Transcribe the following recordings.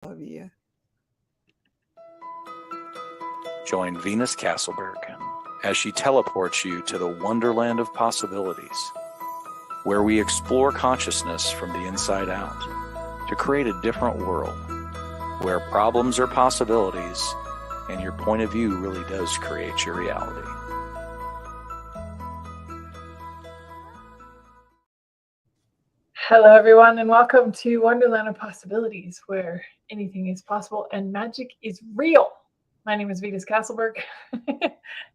Love you. Join Venus Castleberg as she teleports you to the wonderland of possibilities, where we explore consciousness from the inside out to create a different world, where problems are possibilities and your point of view really does create your reality. Hello, everyone, and welcome to Wonderland of Possibilities, where anything is possible and magic is real. My name is Venus Castleberg,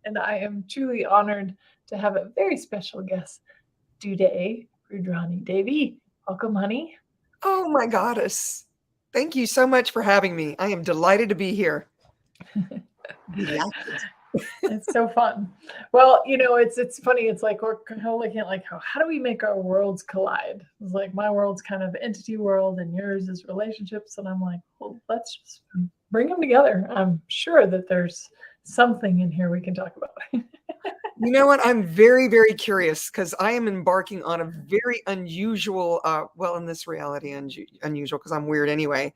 and I am truly honored to have a very special guest today, Rudrani Devi. Welcome, honey. Oh, my goddess. Thank you so much for having me. I am delighted to be here. It's so fun. Well, you know, it's funny. It's like we're kind of looking at like how do we make our worlds collide? It's like my world's kind of entity world and yours is relationships. And I'm like, well, let's just bring them together. I'm sure that there's something in here we can talk about. You know what? I'm very, very curious because I am embarking on a very unusual, well, in this reality, unusual because I'm weird anyway,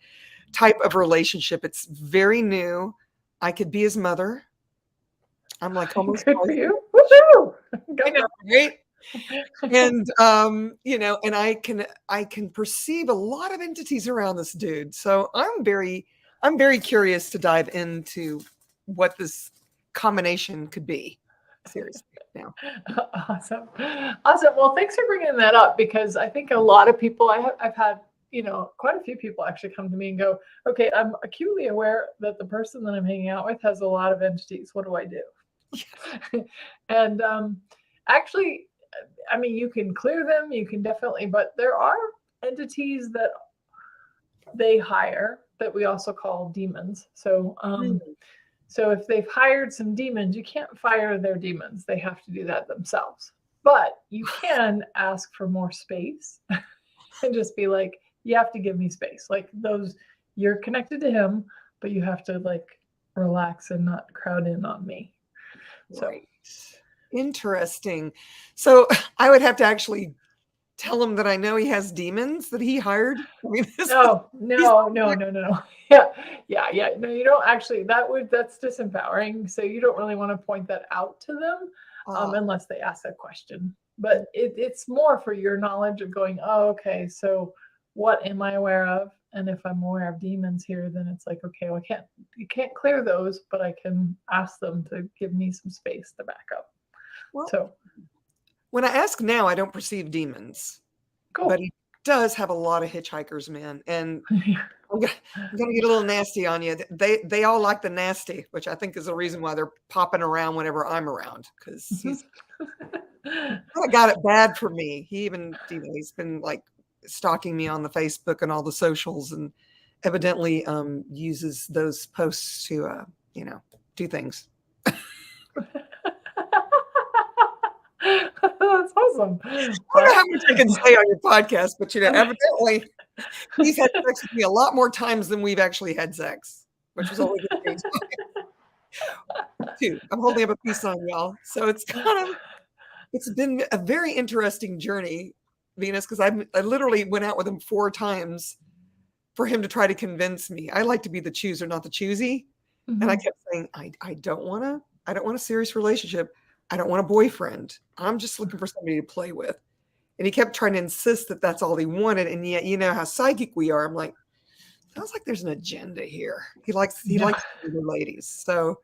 type of relationship. It's very new. I could be his mother. I'm like almost good for you. Woo-hoo! I know, right? And you know, and I can perceive a lot of entities around this dude. So I'm very curious to dive into what this combination could be. Seriously now. Awesome. Well, thanks for bringing that up because I think a lot of people I've had, you know, quite a few people actually come to me and go, okay, I'm acutely aware that the person that I'm hanging out with has a lot of entities. What do I do? And actually, I mean, you can clear them, you can definitely, but there are entities that they hire that we also call demons. So so if they've hired some demons, you can't fire their demons. They have to do that themselves. But you can ask for more space and just be like, you have to give me space. Like those, you're connected to him, but you have to like relax and not crowd in on me. Right. Interesting. So I would have to actually tell him that I know he has demons that he hired. I mean, no. Yeah. No, you don't actually. That's disempowering. So you don't really want to point that out to them unless they ask that question. But it's more for your knowledge of going, oh, okay, so what am I aware of? And if I'm aware of demons here, then it's like, okay, well, you can't clear those, but I can ask them to give me some space to back up. Well, so when I ask now, I don't perceive demons. Cool. But he does have a lot of hitchhikers, man. And I'm gonna get a little nasty on you. They all like the nasty, which I think is the reason why they're popping around whenever I'm around, because he's kind of got it bad for me. He's been like stalking me on the Facebook and all the socials, and evidently uses those posts to do things. That's awesome. I don't know how much I can say on your podcast, but evidently he's had sex with me a lot more times than we've actually had sex, which was only good things. Too. I'm holding up a peace sign, y'all. So it's been a very interesting journey, Venus, because I literally went out with him 4 times for him to try to convince me. I like to be the chooser, not the choosy. Mm-hmm. And I kept saying, I don't want a serious relationship. I don't want a boyfriend. I'm just looking for somebody to play with. And he kept trying to insist that that's all he wanted. And yet, you know how psychic we are. I'm like, sounds like there's an agenda here. He likes the ladies. So,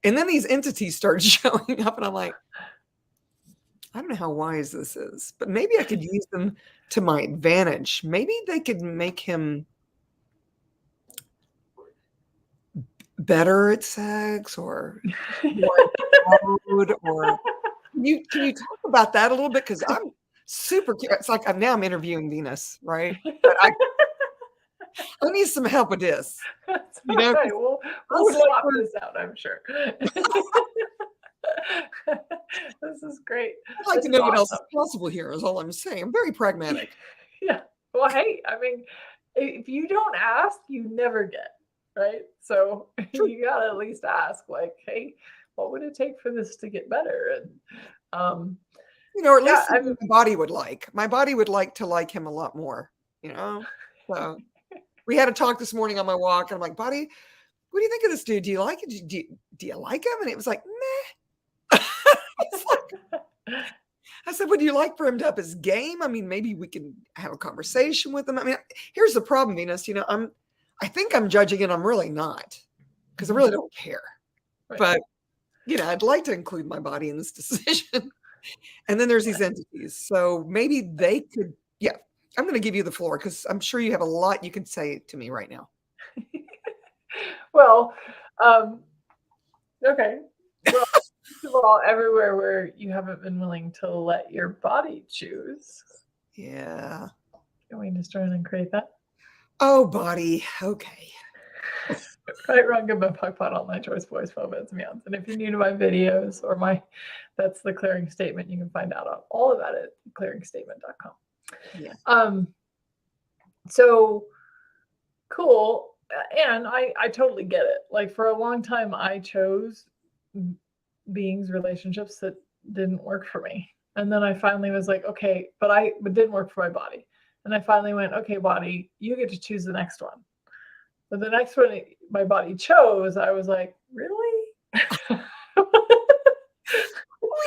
and then these entities started showing up and I'm like, I don't know how wise this is, but maybe I could use them to my advantage. Maybe they could make him better at sex or more food, or can you talk about that a little bit? Because I'm super curious. It's like I'm interviewing Venus, right? But I need some help with this. That's right. We'll swap this out, I'm sure. This is great. I'd like to know what else is possible here is all I'm saying. I'm very pragmatic. Yeah. Well, hey, I mean, if you don't ask, you never get, right? So you gotta at least ask, like, hey, what would it take for this to get better? And or at least my body would like. My body would like to like him a lot more, So we had a talk this morning on my walk, and I'm like, buddy, what do you think of this dude? Do you like it? Do you like him? And it was like, meh. It's like, I said, would you like for him to up his game? I mean, maybe we can have a conversation with him. I mean, here's the problem, Venus. You know, I think I'm judging it. I'm really not, because I really don't care. Right. But, you know, I'd like to include my body in this decision. And then there's these entities. So maybe they could, yeah, I'm going to give you the floor because I'm sure you have a lot you can say to me right now. Well, okay. Well, first of all, everywhere where you haven't been willing to let your body choose. Yeah. Can we just try and create that? Oh, body. Okay. Right, wrong, good, but puck pot, all my choice, voice, moments, meows. And if you're new to my videos or that's the clearing statement, you can find out on all of that at clearingstatement.com. Yeah. So cool. And I totally get it. Like for a long time, I chose beings, relationships that didn't work for me. And then I finally was like, okay, but it didn't work for my body. And I finally went, okay, body, you get to choose the next one. But the next one my body chose, I was like, really?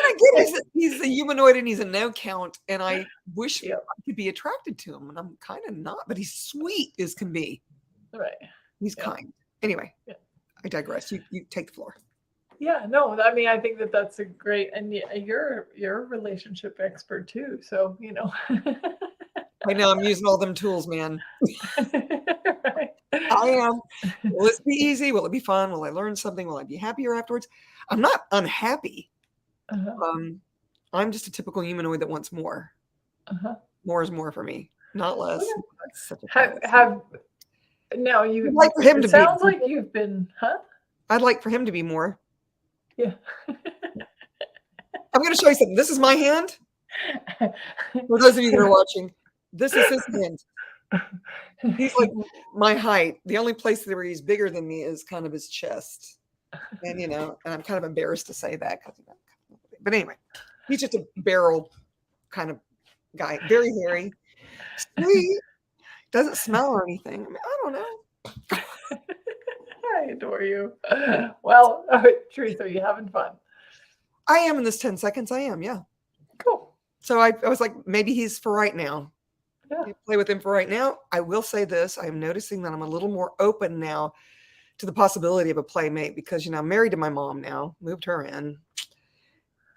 I get he's a humanoid and he's a no count. And I wish I could be attracted to him. And I'm kind of not, but he's sweet as can be. Right. He's kind. Anyway, I digress. You take the floor. Yeah, no, I mean, I think that's a great, and you're a relationship expert too. So, you know. I know I'm using all them tools, man. Right. I am. Will it be easy? Will it be fun? Will I learn something? Will I be happier afterwards? I'm not unhappy. I'm just a typical humanoid that wants more. More is more for me, not less. Okay. That's such a now you like for him to sounds like you've been, I'd like for him to be more. Yeah. I'm going to show you something. This is my hand. For those of you that are watching, this is his hand. He's like my height. The only place where he's bigger than me is kind of his chest. And, you know, and I'm kind of embarrassed to say that. But anyway, he's just a barrel kind of guy. Very hairy. Sweet. Doesn't smell or anything. I mean, I don't know. I adore you. Well, Teresa, are you having fun? I am in this 10 seconds. I am, yeah. Cool. So I was like, maybe he's for right now. Yeah. Play with him for right now. I will say this. I'm noticing that I'm a little more open now to the possibility of a playmate because, you know, I'm married to my mom now. Moved her in.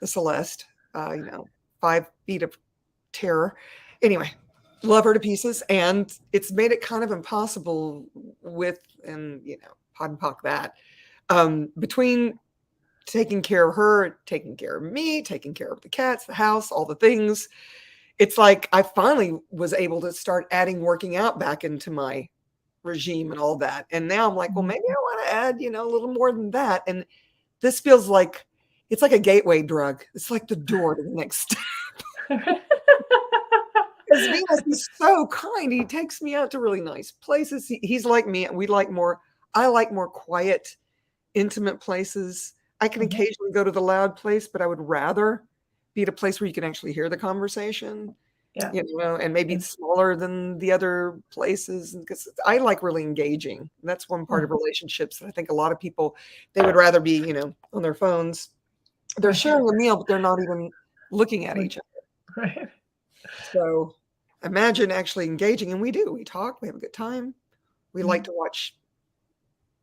The Celeste, 5 feet of terror. Anyway, love her to pieces. And it's made it kind of impossible pod and pock that. Between taking care of her, taking care of me, taking care of the cats, the house, all the things. It's like I finally was able to start adding working out back into my regime and all that. And now I'm like, well, maybe I want to add, a little more than that. And this feels like it's like a gateway drug. It's like the door to the next step. Because Venus is so kind. He takes me out to really nice places. He's like me. I like more quiet, intimate places. I can occasionally go to the loud place, but I would rather be at a place where you can actually hear the conversation. Yeah. And maybe it's smaller than the other places. Because I like really engaging. That's one part of relationships that I think a lot of people, they would rather be, on their phones. They're sharing a meal, but they're not even looking at each other. Right. So imagine actually engaging, and we do. We talk, we have a good time. We like to watch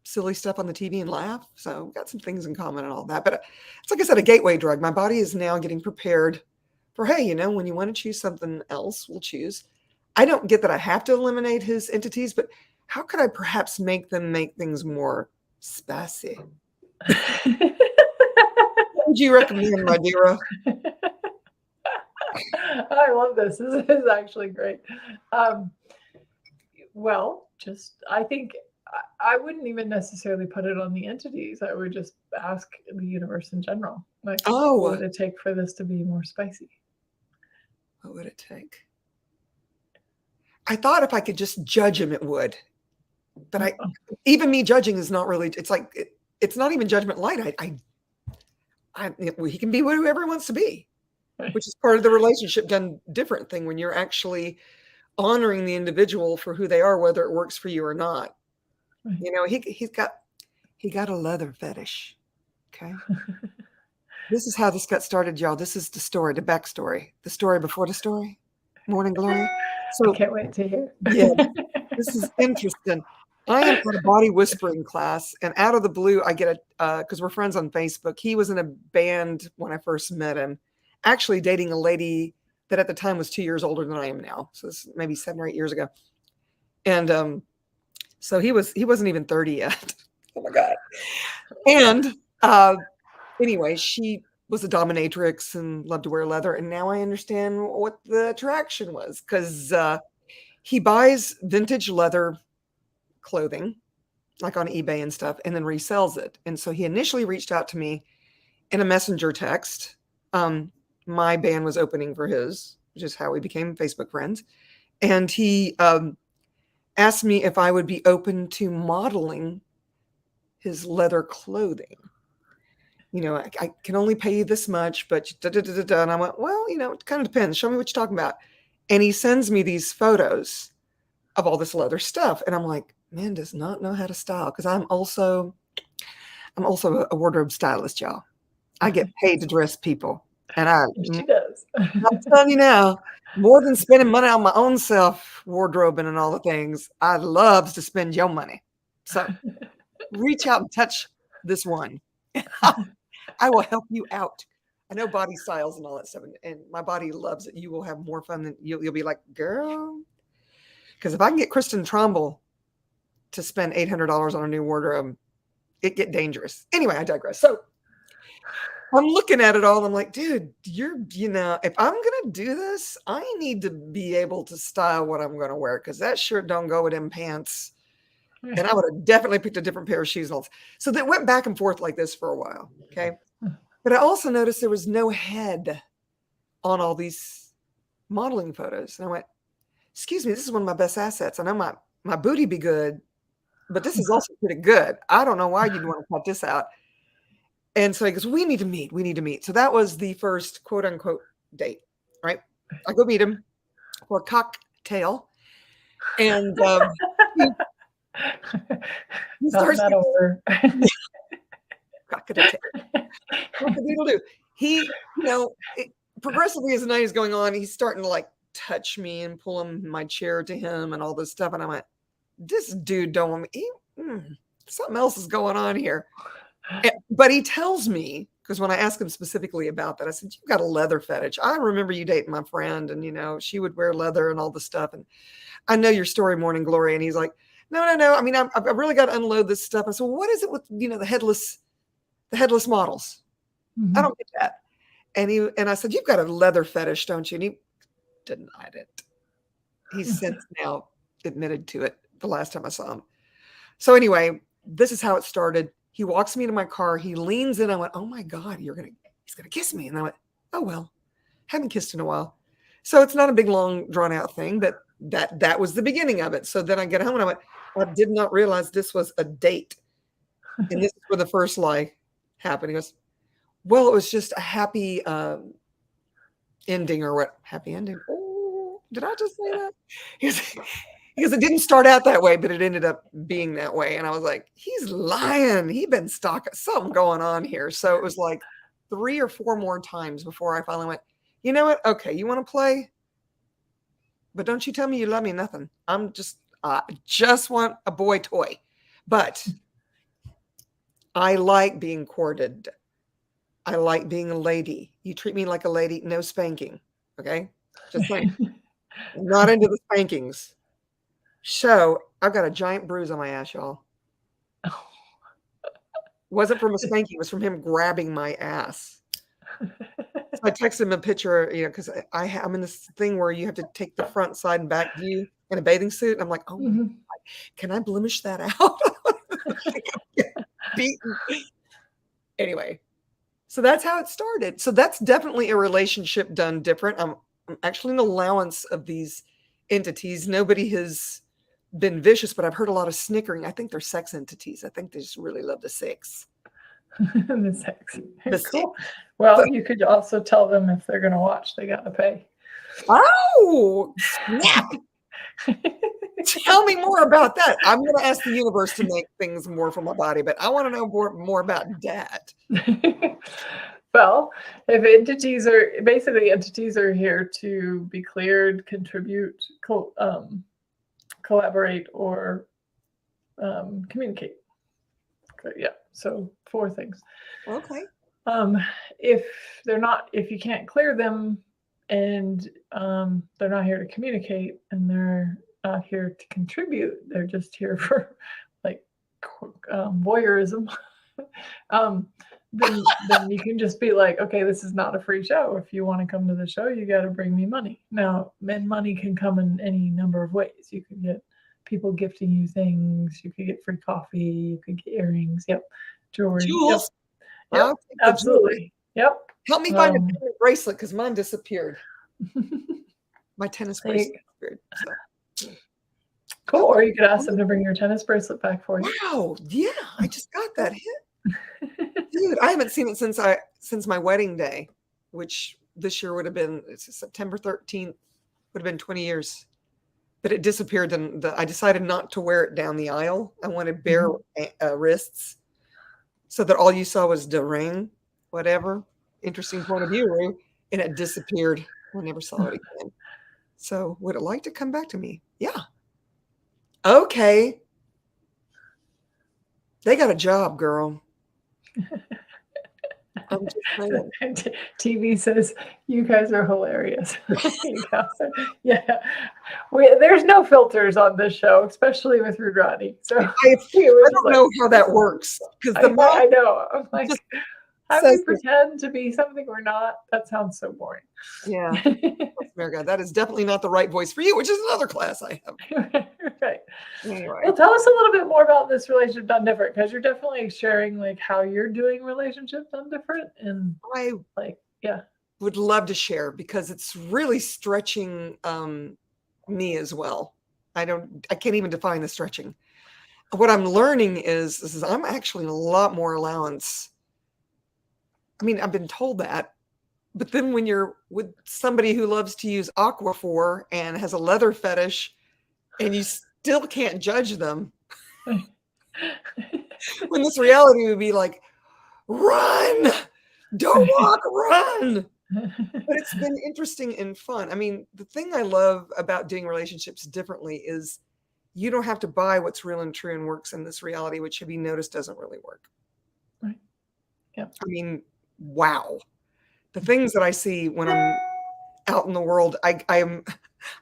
silly stuff on the TV and laugh. So we've got some things in common and all that. But it's like I said, a gateway drug. My body is now getting prepared for, hey, when you want to choose something else, we'll choose. I don't get that I have to eliminate his entities, but how could I perhaps make things more spicy? What would you recommend, my dear? I love this. This is actually great. I think I wouldn't even necessarily put it on the entities. I would just ask the universe in general. Like, what would it take for this to be more spicy? What would it take? I thought if I could just judge him, it would. But even me judging is not really. It's like it's not even judgment light. He can be whoever he wants to be, which is part of the relationship done different thing when you're actually honoring the individual for who they are, whether it works for you or not. Right. You know, he got a leather fetish. Okay. This is how this got started, y'all. This is the story, the backstory, the story before the story. Morning glory. I So can't wait to hear. yeah, this is interesting. I am in a body whispering class, and out of the blue, I get because we're friends on Facebook. He was in a band when I first met him, actually dating a lady that at the time was 2 years older than I am now. So this is maybe 7 or 8 years ago. And so he wasn't even 30 yet. Oh my God. And anyway, she was a dominatrix and loved to wear leather. And now I understand what the attraction was, because he buys vintage leather clothing, like on eBay and stuff, and then resells it. And so he initially reached out to me in a messenger text. My band was opening for his, which is how we became Facebook friends. And he asked me if I would be open to modeling his leather clothing. You know, I can only pay you this much, but da, da, da, da, da. And I went, well, you know, it kind of depends. Show me what you're talking about. And he sends me these photos of all this leather stuff. And I'm like, man does not know how to style, because I'm also a wardrobe stylist, y'all. I get paid to dress people. And She does. I'm telling you now, more than spending money on my own self, wardrobing and all the things, I love to spend your money. So reach out and touch this one. I will help you out. I know body styles and all that stuff, and my body loves it. You will have more fun than you'll be like, girl. Because if I can get Kristen Tromble to spend $800 on a new wardrobe, it get dangerous. Anyway, I digress. So I'm looking at it all. And I'm like, dude, if I'm going to do this, I need to be able to style what I'm going to wear, because that shirt don't go with them pants. And I would have definitely picked a different pair of shoes. So that went back and forth like this for a while. Okay. But I also noticed there was no head on all these modeling photos. And I went, excuse me, this is one of my best assets. I know my booty be good, but this is also pretty good. I don't know why you'd want to cut this out. And so he goes, we need to meet. We need to meet. So that was the first quote unquote date, right? I go meet him for a cocktail. And he starts cock-a-doodle-doo. He, progressively as the night is going on, he's starting to like touch me and pull my chair to him and all this stuff. And I went, this dude don't want me. Something else is going on here. But he tells me, because when I asked him specifically about that, I said, you've got a leather fetish. I remember you dating my friend, and, she would wear leather and all this stuff. And I know your story, Morning Glory. And he's like, no. I mean, I've really got to unload this stuff. I said, well, what is it with, the headless models? Mm-hmm. I don't get that. And I said, you've got a leather fetish, don't you? And he denied it. He's since now admitted to it the last time I saw him. So anyway, this is how it started. He walks me into my car. He leans in. I went, oh my God, he's going to kiss me. And I went, oh, well, haven't kissed in a while. So it's not a big, long, drawn out thing, but that was the beginning of it. So then I get home and I went, I did not realize this was a date. And this is where the first lie happened. He goes, well, it was just a happy ending, or what? Happy ending. Oh, did I just say that? Because it didn't start out that way, but it ended up being that way. And I was like, he's lying. He'd been stalking, something going on here. So it was like 3 or 4 more times before I finally went, you know what? Okay, you want to play? But don't you tell me you love me, nothing. I just want a boy toy. But I like being courted. I like being a lady. You treat me like a lady, no spanking. Okay? Just saying. I'm not into the spankings. So I've got a giant bruise on my ass, y'all. Oh. Wasn't from a spanking, it was from him grabbing my ass. So I texted him a picture, because I'm in this thing where you have to take the front, side, and back view in a bathing suit. And I'm like, oh my God, can I blemish that out? Beaten. Anyway, so that's how it started. So that's definitely a relationship done different. I'm actually an allowance of these entities. Nobody has been vicious, but I've heard a lot of snickering. I think they're sex entities. I think they just really love the sex. The sex. Cool. Well, you could also tell them if they're going to watch, they got to pay. Oh, snap. Tell me more about that. I'm going to ask the universe to make things more for my body, but I want to know more about that. Well, if entities are here to be cleared, contribute, collaborate, or communicate. Okay, yeah, so 4 things. Okay. If you can't clear them, and they're not here to communicate, and they're not here to contribute, they're just here for like voyeurism. Then you can just be like, okay, this is not a free show. If you want to come to the show, you got to bring me money. Now, money can come in any number of ways. You can get people gifting you things. You could get free coffee. You could get earrings. Yep. Jewelry. Jewels. Yep. Absolutely. Yep. Help me find a tennis bracelet because mine disappeared. My tennis bracelet disappeared. So. Cool. Or you could ask them to bring your tennis bracelet back for you. Wow. Yeah. I just got that hit. Dude, I haven't seen it since my wedding day, which this year would have been September 13th, would have been 20 years. But it disappeared, and I decided not to wear it down the aisle. I wanted bare wrists so that all you saw was the ring, whatever. Interesting point of view, Rue. And it disappeared. I never saw it again. So would it like to come back to me? Yeah. Okay. They got a job, girl. I'm just saying. TV says you guys are hilarious. Yeah, there's no filters on this show, especially with Rudrani. So I don't know how that works because I know. I'm like, how do we pretend to be something we're not? That sounds so boring. Yeah, that is definitely not the right voice for you, which is another class I have. Right. Anyway. Well, tell us a little bit more about this relationship done different, because you're definitely sharing like how you're doing relationships done different, and I would love to share because it's really stretching me as well. I can't even define the stretching. What I'm learning is I'm actually a lot more allowance. I mean, I've been told that. But then when you're with somebody who loves to use Aquaphor and has a leather fetish and you still can't judge them, when this reality would be like, run, don't walk, run. But it's been interesting and fun. I mean, the thing I love about doing relationships differently is you don't have to buy what's real and true and works in this reality, which have you noticed doesn't really work. Right. Yeah. I mean, wow. The things that I see when I'm out in the world, I'm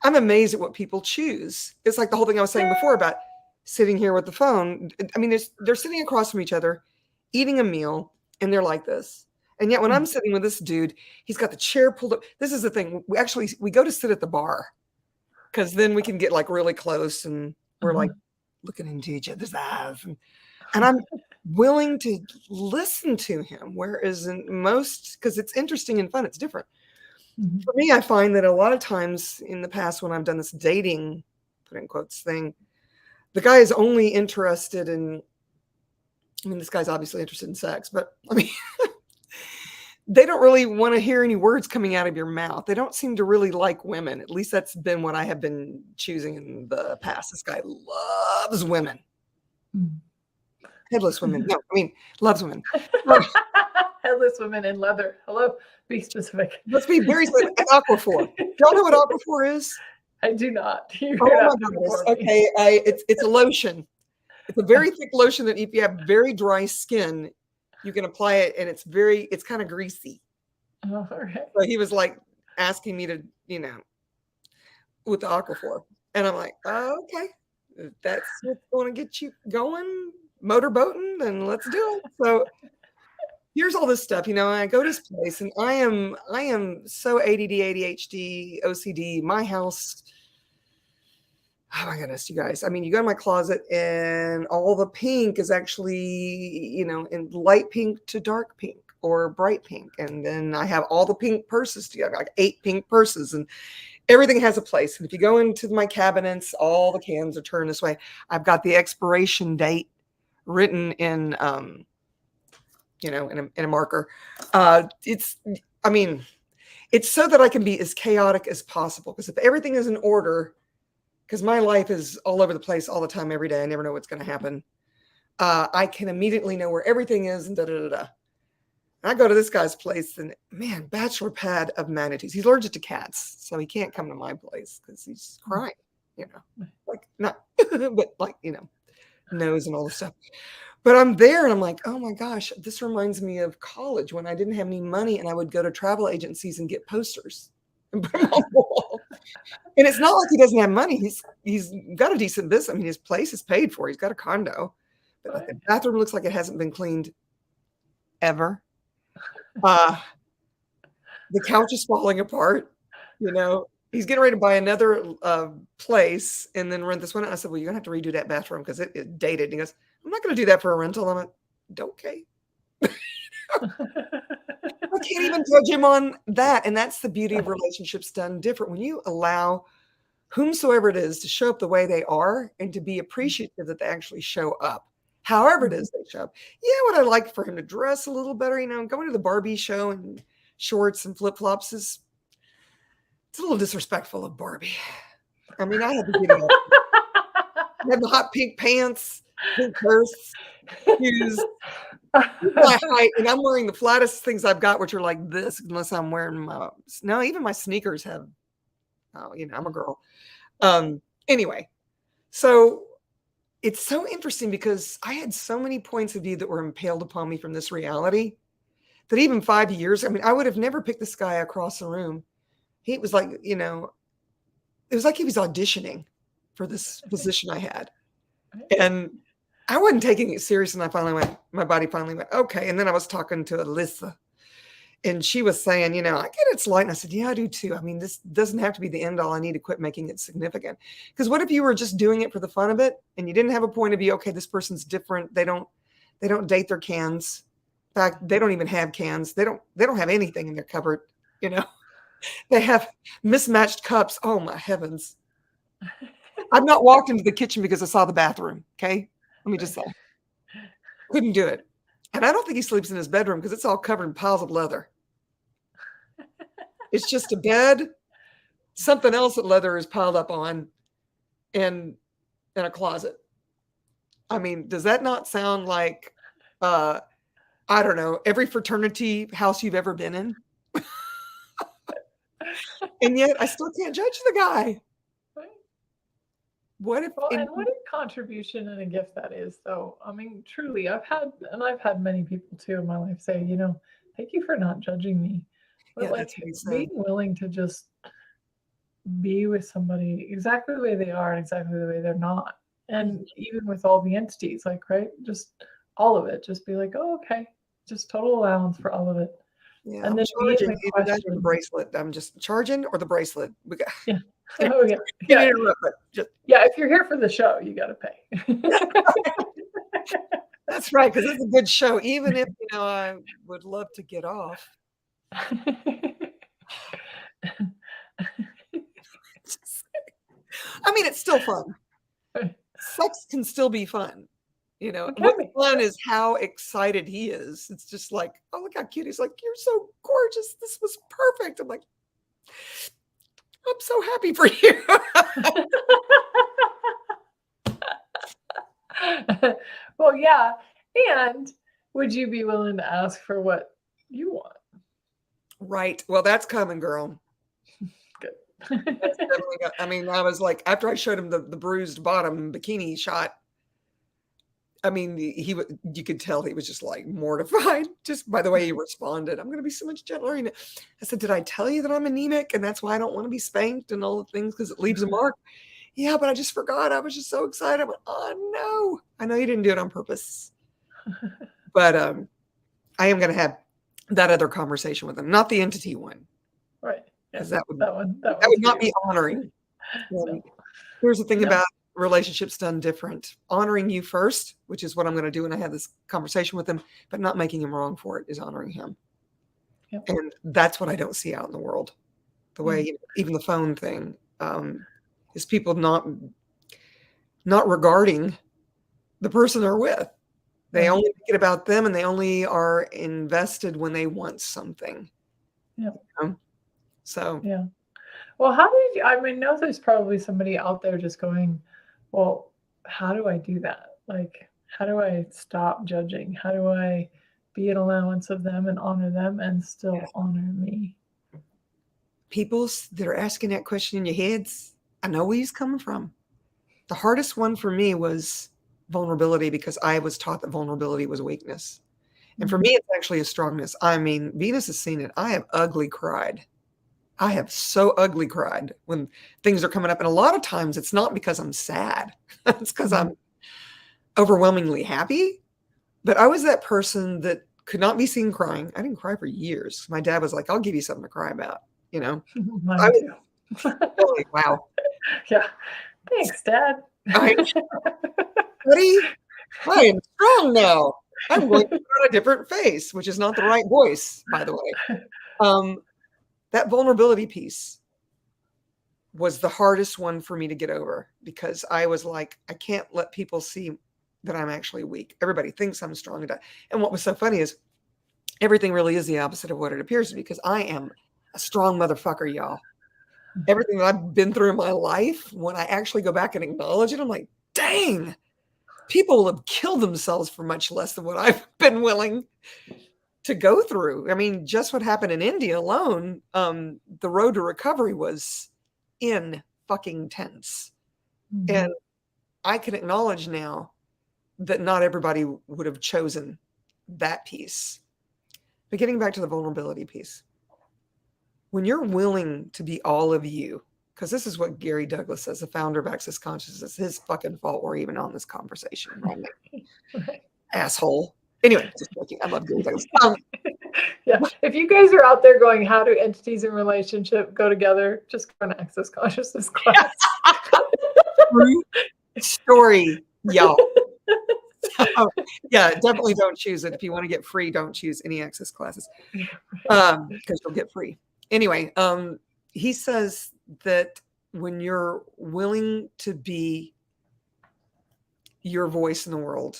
amazed at what people choose. It's like the whole thing I was saying before about sitting here with the phone. I mean, they're sitting across from each other, eating a meal, and they're like this. And yet when I'm sitting with this dude, he's got the chair pulled up. This is the thing. We go to sit at the bar because then we can get like really close and we're like looking into each other's eyes. And I'm willing to listen to him, whereas in most, because it's interesting and fun, it's different. For me, I find that a lot of times in the past when I've done this dating, put in quotes thing, the guy is only interested in, I mean, this guy's obviously interested in sex, but I mean, they don't really want to hear any words coming out of your mouth. They don't seem to really like women. At least that's been what I have been choosing in the past. This guy loves women. Headless women. No, I mean, loves women. Headless women in leather. Hello, be specific. Let's be very specific. Aquaphor. Y'all know what Aquaphor is? I do not. Oh my goodness. Okay, it's a lotion. It's a very thick lotion that if you have very dry skin, you can apply it, and it's kind of greasy. Oh, okay. So he was like asking me to, with the Aquaphor, and I'm like, oh, okay, if that's what's going to get you going, motorboating, then let's do it. So here's all this stuff, I go to this place, and I am so ADD, ADHD, OCD. My house, oh my goodness, you guys. I mean, you go to my closet and all the pink is actually, in light pink to dark pink or bright pink. And then I have all the pink purses together, like 8 pink purses, and everything has a place. And if you go into my cabinets, all the cans are turned this way. I've got the expiration date written in, in a marker. It's so that I can be as chaotic as possible. Because if everything is in order, because my life is all over the place all the time, every day. I never know what's going to happen. I can immediately know where everything is and da-da-da-da. I go to this guy's place and man, bachelor pad of manatees. He's allergic to cats, so he can't come to my place because he's crying, like not, but like, nose and all this stuff. But I'm there and I'm like, oh my gosh, this reminds me of college when I didn't have any money and I would go to travel agencies and get posters and put them on the wall. And it's not like he doesn't have money. He's got a decent business. I mean, his place is paid for. He's got a condo, but like the bathroom looks like it hasn't been cleaned ever. The couch is falling apart. He's getting ready to buy another place and then rent this one. And I said, well, you're gonna have to redo that bathroom because it dated. And he goes, I'm not gonna do that for a rental. I'm like, okay. I can't even judge him on that. And that's the beauty of relationships done different. When you allow whomsoever it is to show up the way they are and to be appreciative that they actually show up, however it is they show up. Yeah, would I like for him to dress a little better? Going to the Barbie show and shorts and flip-flops it's a little disrespectful of Barbie. I mean, I had to get it up. I had the hot pink pants, pink purse, shoes, my height, and I'm wearing the flattest things I've got, which are like this, unless I'm wearing even my sneakers have, I'm a girl. Anyway, so it's so interesting because I had so many points of view that were impaled upon me from this reality that even 5 years, I mean, I would have never picked this guy across the room. He was like, it was like he was auditioning for this position I had. And I wasn't taking it serious. And my body finally went, okay. And then I was talking to Alyssa and she was saying, I get it's light. And I said, yeah, I do too. I mean, this doesn't have to be the end all. I need to quit making it significant. Because what if you were just doing it for the fun of it and you didn't have a point of view? Okay, this person's different. They don't date their cans. In fact, they don't even have cans. They don't have anything in their cupboard, They have mismatched cups. Oh my heavens. I've not walked into the kitchen because I saw the bathroom. Okay. Let me just say, couldn't do it. And I don't think he sleeps in his bedroom because it's all covered in piles of leather. It's just a bed, something else that leather is piled up on, and a closet. I mean, does that not sound like, I don't know, every fraternity house you've ever been in? And yet I still can't judge the guy. What if and what a contribution and a gift that is, though. I mean, truly, I've had many people too in my life say, thank you for not judging me. But like being willing to just be with somebody exactly the way they are and exactly the way they're not. And even with all the entities, like, right, just all of it, just be like, oh, okay, just total allowance for all of it. Yeah, and then charging the bracelet. I'm just charging or the bracelet. Yeah. Oh yeah. Yeah. If you're here for the show, you got to pay. That's right, because it's a good show. Even if I would love to get off. I mean, it's still fun. Sex can still be fun. What's fun is how excited he is. It's just like, oh, look how cute. He's like, you're so gorgeous. This was perfect. I'm like, I'm so happy for you. Well, yeah. And would you be willing to ask for what you want? Right. Well, that's coming, girl. Good. I mean, I was like, after I showed him the bruised bottom bikini shot, I mean, you could tell he was just like mortified just by the way he responded. I'm going to be so much gentler. I said, did I tell you that I'm anemic and that's why I don't want to be spanked and all the things because it leaves a mark? Yeah, but I just forgot. I was just so excited. I went, oh no, I know you didn't do it on purpose. But I am going to have that other conversation with him, not the entity one. Right. Because that would not be honoring. No. Here's the thing about relationships done different. Honoring you first, which is what I'm going to do when I have this conversation with him, but not making him wrong for it is honoring him. Yep. And that's what I don't see out in the world. The way even the phone thing is people not regarding the person they're with. They only make it about them and they only are invested when they want something. Yeah. So yeah. Well, how did you, I mean, know there's probably somebody out there just going, well, how do I do that? Like, how do I stop judging? How do I be an allowance of them and honor them and still honor me? People that are asking that question in your heads, I know where he's coming from. The hardest one for me was vulnerability, because I was taught that vulnerability was weakness. And for me, it's actually a strongness. I mean, Venus has seen it. I have ugly cried. I have so ugly cried when things are coming up. And a lot of times it's not because I'm sad. It's because I'm overwhelmingly happy. But I was that person that could not be seen crying. I didn't cry for years. My dad was like, I'll give you something to cry about. You know, Mine I was too. really, wow. Yeah. Thanks, Dad. Buddy, I am strong now. I'm going to put on a different face, which is not the right voice, by the way. That vulnerability piece was the hardest one for me to get over, because I was like, I can't let people see that I'm actually weak. Everybody thinks I'm strong. And what was so funny is everything really is the opposite of what it appears to be, because I am a strong motherfucker, y'all. Everything that I've been through in my life, when I actually go back and acknowledge it, I'm like, dang, people have killed themselves for much less than what I've been willing to go through. I mean, just what happened in India alone, the road to recovery was in fucking tense. And I can acknowledge now that not everybody would have chosen that piece. But getting back to the vulnerability piece, when you're willing to be all of you, because this is what Gary Douglas says, the founder of Access Consciousness, his fucking fault we're even on this conversation right now. Asshole. Anyway, just joking. I love Gary Douglas. Yeah. If you guys are out there going, how do entities in relationship go together? Just go to Access Consciousness class. True story, y'all. So, yeah, definitely don't choose it. If you want to get free, don't choose any access classes, because you'll get free. Anyway, he says that when you're willing to be your voice in the world,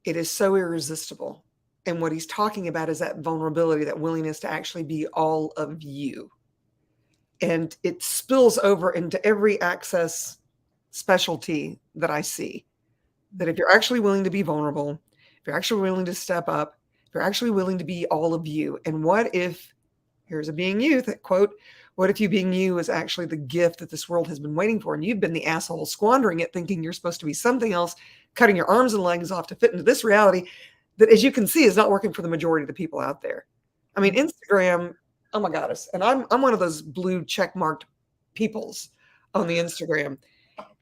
it is so irresistible. And what he's talking about is that vulnerability, that willingness to actually be all of you. And it spills over into every access specialty that I see. That if you're actually willing to be vulnerable, if you're actually willing to step up, if you're actually willing to be all of you, and what if, here's a being you, that quote, what if you being you is actually the gift that this world has been waiting for, and you've been the asshole squandering it, thinking you're supposed to be something else, cutting your arms and legs off to fit into this reality that, as you can see, is not working for the majority of the people out there. I mean, Instagram, oh my goddess, and I'm one of those blue check-marked peoples on the Instagram.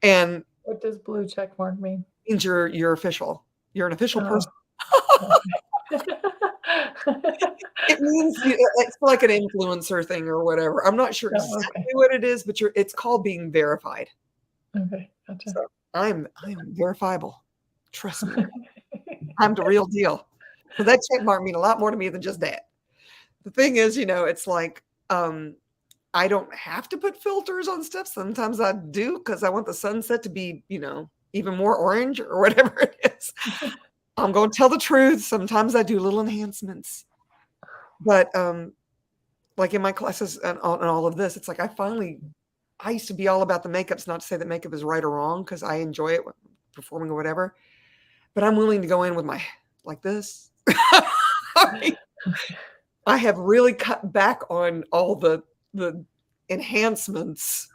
And what does blue check mark mean? Means you're official. You're an official person. It means it's like an influencer thing or whatever. I'm not sure exactly what it is, but it's called being verified. Okay, gotcha. So I'm verifiable. Trust me. I'm the real deal. So that check mark mean a lot more to me than just that. The thing is, it's like I don't have to put filters on stuff. Sometimes I do, because I want the sunset to be, even more orange or whatever it is. I'm going to tell the truth. Sometimes I do little enhancements. But like in my classes and all of this, it's like I used to be all about the makeups, not to say that makeup is right or wrong, because I enjoy it, performing or whatever. But I'm willing to go in with my, like this. I have really cut back on all the enhancements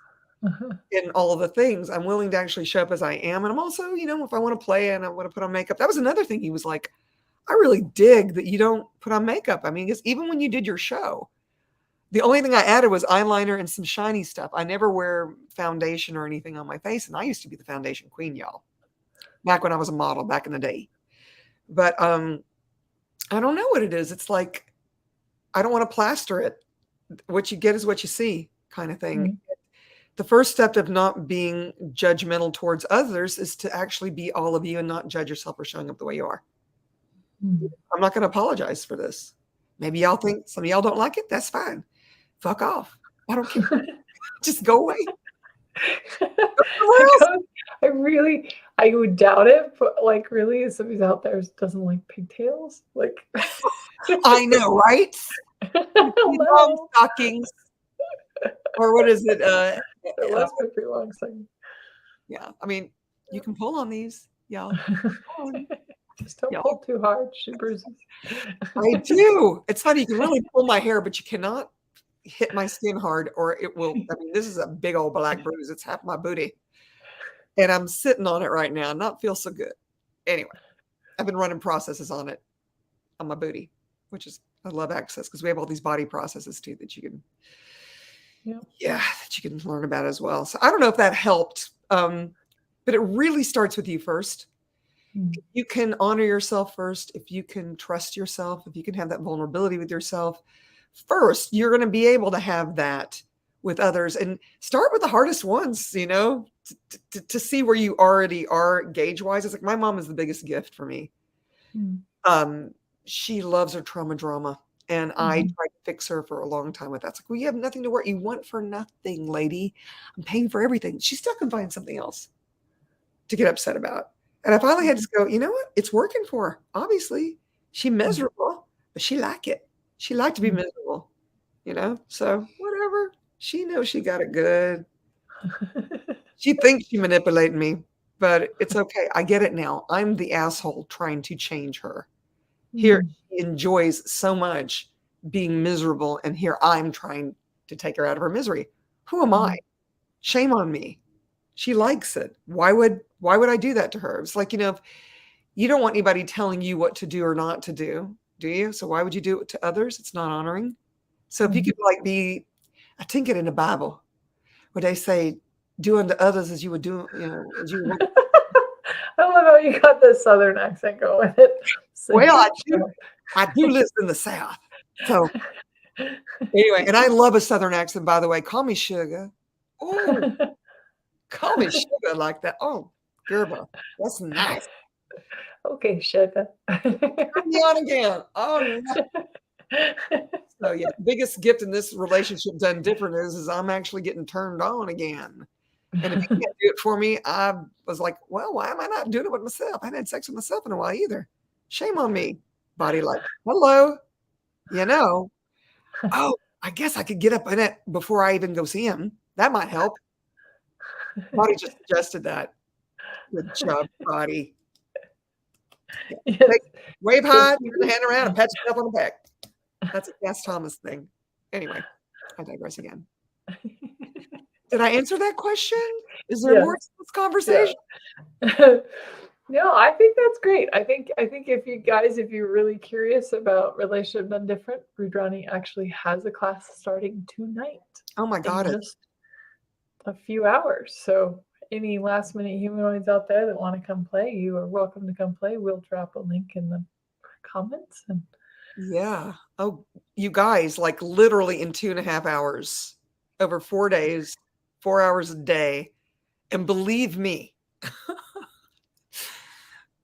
in all of the things. I'm willing to actually show up as I am. And I'm also, if I want to play and I want to put on makeup, that was another thing. He was like, I really dig that you don't put on makeup. I mean, because even when you did your show, the only thing I added was eyeliner and some shiny stuff. I never wear foundation or anything on my face. And I used to be the foundation queen, y'all, back when I was a model back in the day. But I don't know what it is. It's like, I don't want to plaster it. What you get is what you see, kind of thing. Mm-hmm. The first step of not being judgmental towards others is to actually be all of you and not judge yourself for showing up the way you are. Mm-hmm. I'm not going to apologize for this. Maybe y'all think some of y'all don't like it. That's fine. Fuck off. I don't care. Just go away. I would doubt it, but like really, somebody out there doesn't like pigtails. Like I know, right? Stockings. Or what is it? It was pretty long segment. Yeah. I mean, you can pull on these, y'all. Just don't Y'all. pull too hard. She bruises. I do. It's funny. You can really pull my hair, but you cannot hit my skin hard or it will. I mean, this is a big old black bruise. It's half my booty. And I'm sitting on it right now. Not feel so good. Anyway, I've been running processes on it, on my booty, which is, I love Access because we have all these body processes too that you can, that you can learn about as well. So I don't know if that helped, but it really starts with you first. If you can honor yourself first, if you can trust yourself, if you can have that vulnerability with yourself first, you're going to be able to have that with others and start with the hardest ones, you know, to see where you already are gauge wise. It's like my mom is the biggest gift for me. She loves her trauma drama. And I tried to fix her for a long time with that. It's like, well, you have nothing to worry. You want for nothing, lady. I'm paying for everything. She still can find something else to get upset about. And I finally had to go, you know what? It's working for her. Obviously, she's miserable, but she like it. She liked to be miserable, you know? So whatever. She knows she got it good. She thinks she manipulated me, but it's okay. I get it now. I'm the asshole trying to change her. Here, she enjoys so much being miserable, and here I'm trying to take her out of her misery. Who am I? Shame on me. She likes it. Why would I do that to her? It's like, you know, if you don't want anybody telling you what to do or not to do you? So why would you do it to others? It's not honoring. So if you could like be, I think it in the Bible where they say, do unto others as you would do, you know, as you would. I love how you got the Southern accent going with it. So Well, I do live in the South. So anyway, and I love a Southern accent, by the way. Call me sugar. Oh, call me sugar like that. Oh, Gerber, that's nice. Okay, sugar. Turn me on again. Oh, no. So yeah, the biggest gift in this relationship done different is I'm actually getting turned on again. And if you can't do it for me, I was like, well, why am I not doing it with myself? I haven't had sex with myself in a while either. Shame on me. Body like, hello, you know. Oh, I guess I could get up in it before I even go see him. That might help. Body just suggested that. Good job, Body. Yeah. Yes. Wave high, turn the hand around, and pat yourself on the back. That's a Cass Thomas thing. Anyway, I digress again. Did I answer that question? Is there more to this conversation? Yeah. No, I think that's great. I think if you're really curious about relationship done different, Rudrani actually has a class starting tonight. Oh my God. In just a few hours. So any last minute humanoids out there that want to come play, you are welcome to come play. We'll drop a link in the comments. And yeah. Oh, you guys, like literally in 2.5 hours, over 4 days, 4 hours a day. And believe me,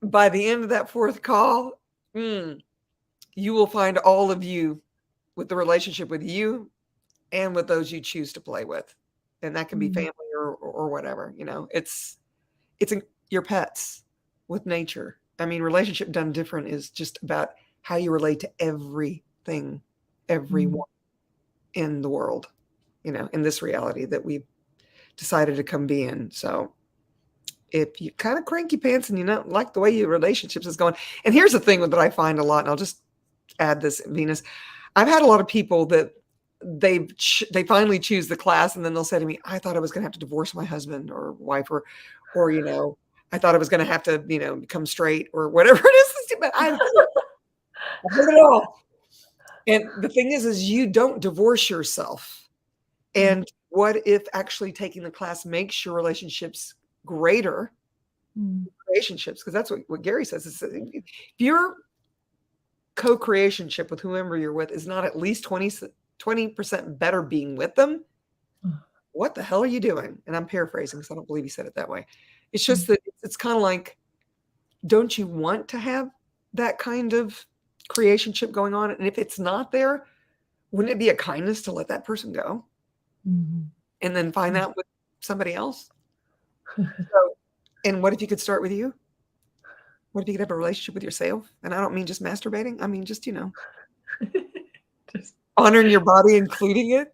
by the end of that fourth call, you will find all of you with the relationship with you and with those you choose to play with. And that can be family or whatever, you know, it's your pets with nature. I mean, relationship done different is just about how you relate to everything, everyone in the world, you know, in this reality that we've decided to come be in. So if you kind of cranky pants and you don't like the way your relationships is going, and here's the thing that I find a lot, and I'll just add this, Venus, I've had a lot of people that they finally choose the class and then they'll say to me, I thought I was going to have to divorce my husband or wife or, you know, I thought I was going to have to, you know, become straight or whatever it is. But I've heard it all. And the thing is you don't divorce yourself. And what if actually taking the class makes your relationships greater relationships? Because that's what Gary says. Is if your co-creationship with whoever you're with is not at least 20% better being with them, what the hell are you doing? And I'm paraphrasing because I don't believe he said it that way. It's just that it's kind of like, don't you want to have that kind of creationship going on? And if it's not there, wouldn't it be a kindness to let that person go and then find out with somebody else? So, and what if you could start with you? What if you could have a relationship with yourself? And I don't mean just masturbating. I mean, just, you know, just honoring your body, including it.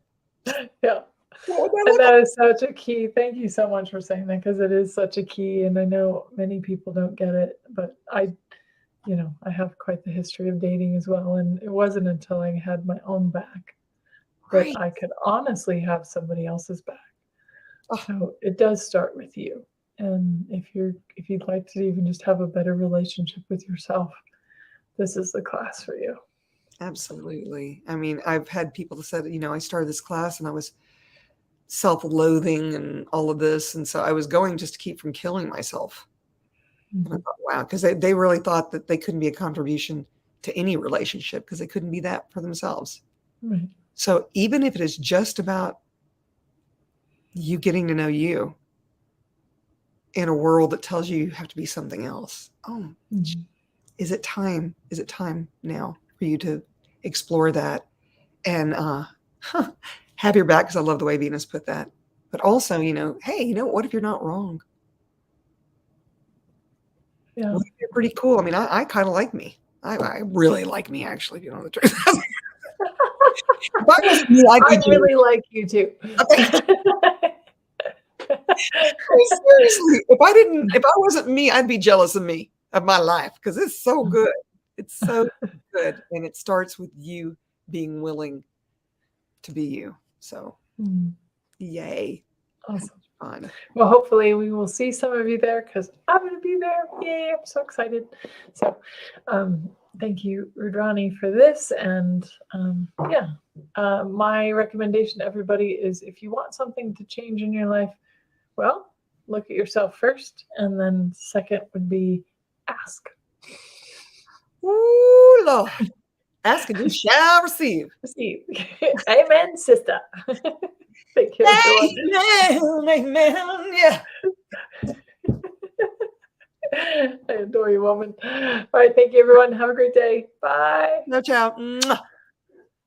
Yeah. What would that And look that is such a key. Thank you so much for saying that, because it is such a key. And I know many people don't get it, but I have quite the history of dating as well. And it wasn't until I had my own back that right? I could honestly have somebody else's back. Oh, So it does start with you. And if you'd like to even just have a better relationship with yourself, this is the class for you. absolutely. I mean, I've had people that said, I started this class and I was self-loathing and all of this. And so I was going just to keep from killing myself. And I thought, wow, because they really thought that they couldn't be a contribution to any relationship because they couldn't be that for themselves. Right. So even if it is just about you getting to know you in a world that tells you you have to be something else. Oh, is it time? Is it time now for you to explore that and have your back? Because I love the way Venus put that. But also, hey, what if you're not wrong? Yeah. What if you're pretty cool? I mean, I kind of like me. I really like me, actually, if you know the truth. If I was me, I'd be I really like you too. seriously, if I wasn't me, I'd be jealous of me, of my life, because it's so good. It's so good. And it starts with you being willing to be you. So yay. Awesome. Fun. Well, hopefully we will see some of you there, because I'm going to be there. Yay, I'm so excited. So thank you, Rudrani, for this. And my recommendation to everybody is, if you want something to change in your life, well, look at yourself first. And then second would be ask. Ooh, Lord. Ask and you shall receive. Receive. Amen, sister. Thank you, everyone. Amen. Yeah. I adore you, woman. All right. Thank you, everyone. Have a great day. Bye. No, ciao. Mwah.